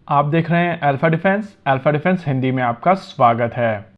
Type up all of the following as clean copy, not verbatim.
आप देख रहे हैं अल्फा डिफेंस हिंदी में आपका स्वागत है।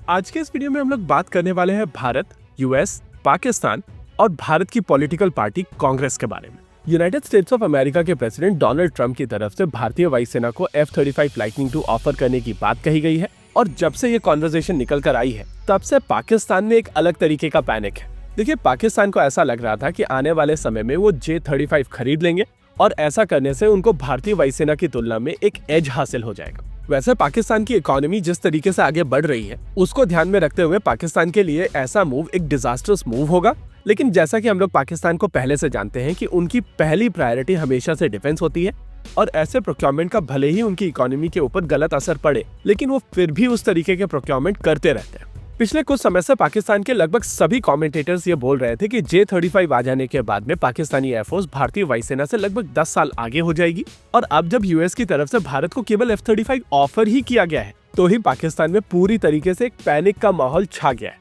आज के इस वीडियो में हम लोग बात करने वाले हैं भारत, यूएस, पाकिस्तान और भारत की पॉलिटिकल पार्टी कांग्रेस के बारे में। यूनाइटेड स्टेट्स ऑफ अमेरिका के प्रेसिडेंट डोनाल्ड ट्रंप की तरफ से भारतीय वायुसेना को F-35 लाइटनिंग II ऑफर करने की बात कही गई है और जब से ये कॉन्वर्सेशन निकल कर आई है तब से पाकिस्तान में एक अलग तरीके का पैनिक है। देखिए, पाकिस्तान को ऐसा लग रहा था कि आने वाले समय में वो J-35 खरीद लेंगे और ऐसा करने से उनको भारतीय वायुसेना की तुलना में एक एज हासिल हो जाएगा। वैसे पाकिस्तान की इकोनॉमी जिस तरीके से आगे बढ़ रही है उसको ध्यान में रखते हुए पाकिस्तान के लिए ऐसा मूव एक डिजास्टर्स मूव होगा। लेकिन जैसा कि हम लोग पाकिस्तान को पहले से जानते हैं कि उनकी पहली प्रायोरिटी हमेशा से डिफेंस होती है और ऐसे प्रोक्योरमेंट का भले ही उनकी इकोनॉमी के ऊपर गलत असर पड़े लेकिन वो फिर भी उस तरीके के प्रोक्योरमेंट करते रहते हैं। पिछले कुछ समय से पाकिस्तान के लगभग सभी कमेंटेटर्स ये बोल रहे थे कि J-35 आ जाने के बाद में पाकिस्तानी एयरफोर्स भारतीय वायुसेना से लगभग 10 साल आगे हो जाएगी और अब जब यूएस की तरफ से भारत को केवल F-35 ऑफर ही किया गया है तो ही पाकिस्तान में पूरी तरीके से एक पैनिक का माहौल छा गया है।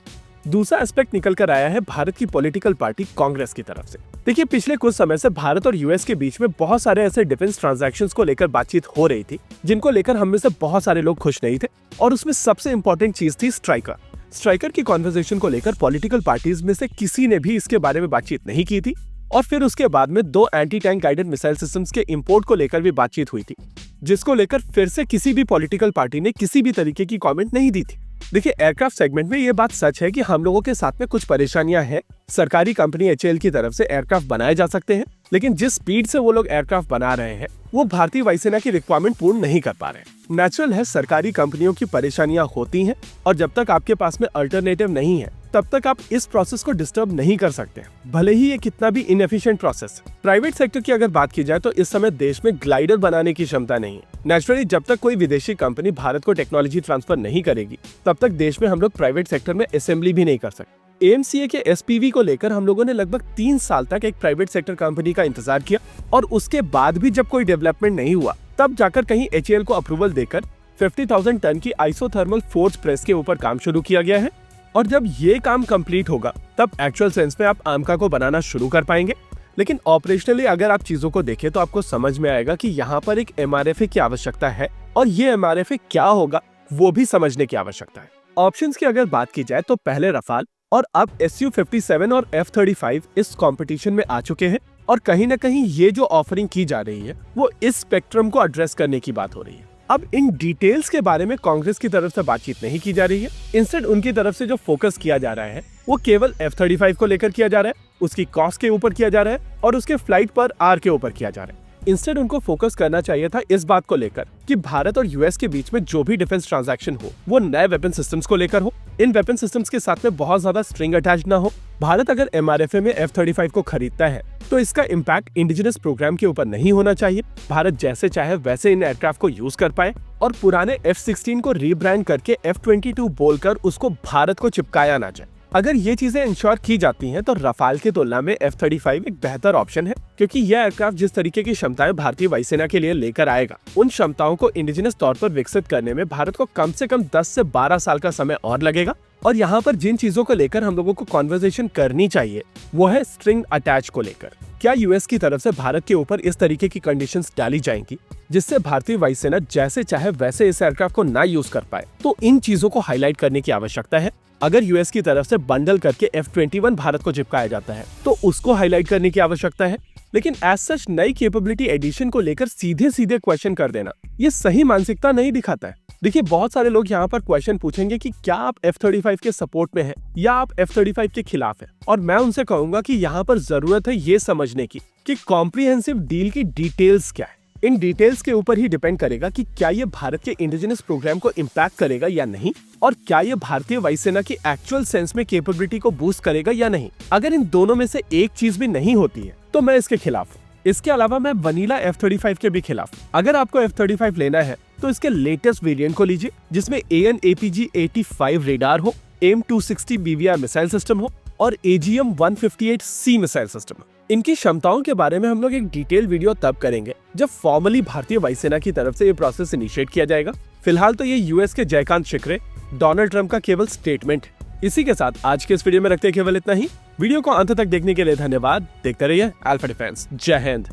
दूसरा एस्पेक्ट निकल कर आया है भारत की पॉलिटिकल पार्टी कांग्रेस की तरफ से। देखिए, पिछले कुछ समय से भारत और यूएस के बीच में बहुत सारे ऐसे डिफेंस ट्रांजैक्शंस को लेकर बातचीत हो रही थी जिनको लेकर हम में से बहुत सारे लोग खुश नहीं थे और उसमें सबसे इंपॉर्टेंट चीज थी स्ट्राइकर की कॉन्वर्सेशन को लेकर पॉलिटिकल पार्टीज में से किसी ने भी इसके बारे में बातचीत नहीं की थी और फिर उसके बाद में 2 anti tank guided missile systems के इंपोर्ट को लेकर भी बातचीत हुई थी जिसको लेकर फिर से किसी भी पॉलिटिकल पार्टी ने किसी भी तरीके की कमेंट नहीं दी थी। देखिए, एयरक्राफ्ट सेगमेंट में ये बात सच है कि हम लोगों के साथ में कुछ परेशानियां हैं। सरकारी कंपनी HAL की तरफ से एयरक्राफ्ट बनाए जा सकते हैं लेकिन जिस स्पीड से वो लोग एयरक्राफ्ट बना रहे हैं वो भारतीय वायुसेना की रिक्वायरमेंट पूर्ण नहीं कर पा रहे हैं। नेचुरल है, सरकारी कंपनियों की परेशानियां होती हैं और जब तक आपके पास में अल्टरनेटिव नहीं है तब तक आप इस प्रोसेस को डिस्टर्ब नहीं कर सकते, भले ही ये कितना भी इनएफिशिएंट प्रोसेस। प्राइवेट सेक्टर की अगर बात की जाए तो इस समय देश में ग्लाइडर बनाने की क्षमता नहीं है। नेचुरली जब तक कोई विदेशी कंपनी भारत को टेक्नोलॉजी ट्रांसफर नहीं करेगी तब तक देश में हम लोग प्राइवेट सेक्टर में असेंबली भी नहीं कर सकते। AMCA के SPV को लेकर हम लोगों ने लगभग 3 साल तक एक प्राइवेट सेक्टर कंपनी का इंतजार किया और उसके बाद भी जब कोई डेवलपमेंट नहीं हुआ तब जाकर कहीं HAL को अप्रूवल देकर 50,000 टन की आइसोथर्मल फोर्स प्रेस के ऊपर काम शुरू किया गया है और जब ये काम कंप्लीट होगा तब एक्चुअल सेंस में आप आमका को बनाना शुरू कर पाएंगे। लेकिन ऑपरेशनली अगर आप चीजों को देखें तो आपको समझ में आएगा कि यहाँ पर एक MRFA की आवश्यकता है और ये MRFA क्या होगा वो भी समझने की आवश्यकता है। ऑप्शंस की अगर बात की जाए तो पहले रफाल और अब Su-57 और F-35 इस कंपटीशन में आ चुके हैं और कहीं ना कहीं ये जो ऑफरिंग की जा रही है वो इस स्पेक्ट्रम को एड्रेस करने की बात हो रही है। अब इन डिटेल्स के बारे में कांग्रेस की तरफ से बातचीत नहीं की जा रही है। इंस्टेड उनकी तरफ से जो फोकस किया जा रहा है वो केवल F-35 को लेकर किया जा रहा है, उसकी कॉस्ट के ऊपर किया जा रहा है और उसके फ्लाइट पर आर के ऊपर किया जा रहा है। इंस्टेड उनको फोकस करना चाहिए था इस बात को लेकर कि भारत और यूएस के बीच में जो भी डिफेंस ट्रांजैक्शन हो वो नए वेपन सिस्टम्स को लेकर हो, इन वेपन सिस्टम्स के साथ में बहुत ज्यादा स्ट्रिंग अटैच ना हो। भारत अगर MRFA में F-35 को खरीदता है तो इसका इम्पैक्ट इंडिजिनस प्रोग्राम के ऊपर नहीं होना चाहिए। भारत जैसे चाहे वैसे इन एयरक्राफ्ट को यूज कर पाए और पुराने F-16 को रीब्रांड करके F-22 बोलकर उसको भारत को चिपकाया ना जाए। अगर ये चीजें इंश्योर की जाती हैं तो रफाल की तुलना में F-35 एक बेहतर ऑप्शन है क्योंकि यह एयरक्राफ्ट जिस तरीके की क्षमताएं भारतीय वायुसेना के लिए लेकर आएगा उन क्षमताओं को इंडिजिनस तौर पर विकसित करने में भारत को कम से कम 10 से 12 साल का समय और लगेगा। और यहाँ पर जिन चीजों को लेकर हम लोगों को कॉन्वर्सेशन करनी चाहिए वो है स्ट्रिंग अटैच को लेकर। क्या यूएस की तरफ से भारत के ऊपर इस तरीके की कंडीशंस डाली जाएंगी जिससे भारतीय वायुसेना जैसे चाहे वैसे इस एयरक्राफ्ट को ना यूज कर पाए? तो इन चीजों को हाईलाइट करने की आवश्यकता है। अगर यूएस की तरफ से बंडल करके F-21 भारत को चिपकाया जाता है तो उसको हाईलाइट करने की आवश्यकता है। लेकिन एज सच नई कैपेबिलिटी एडिशन को लेकर सीधे सीधे क्वेश्चन कर देना ये सही मानसिकता नहीं दिखाता है। देखिए, बहुत सारे लोग यहाँ पर क्वेश्चन पूछेंगे कि क्या आप F-35 के सपोर्ट में हैं या आप F-35 के खिलाफ हैं, और मैं उनसे कहूंगा कि यहाँ पर जरूरत है ये समझने की कि कॉम्प्रिहेंसिव डील की डिटेल्स क्या है। इन डिटेल्स के ऊपर ही डिपेंड करेगा कि क्या ये भारत के इंडिजिनस प्रोग्राम को इम्पैक्ट करेगा या नहीं और क्या ये भारतीय वायुसेना की एक्चुअल सेंस में कैपेबिलिटी को बूस्ट करेगा या नहीं। अगर इन दोनों में से एक चीज भी नहीं होती है तो मैं इसके खिलाफ हूँ। इसके अलावा मैं वनीला F-35 के भी खिलाफ। अगर आपको F-35 लेना है तो इसके लेटेस्ट वेरिएंट को लीजिए जिसमें AN/APG-85 रेडार हो, AIM-260 BVR मिसाइल सिस्टम हो और AGM-158C मिसाइल सिस्टम हो। इनकी क्षमताओं के बारे में हम लोग एक डिटेल वीडियो तब करेंगे जब फॉर्मली भारतीय वायुसेना की तरफ से ये प्रोसेस इनिशिएट किया जाएगा। फिलहाल तो ये यूएस के जयकांत शिखरे, डोनाल्ड ट्रंप का केवल स्टेटमेंट है। इसी के साथ आज के इस वीडियो में रखते हैं केवल इतना ही। वीडियो को अंत तक देखने के लिए धन्यवाद। देखते रहिए अल्फा डिफेंस। जय हिंद।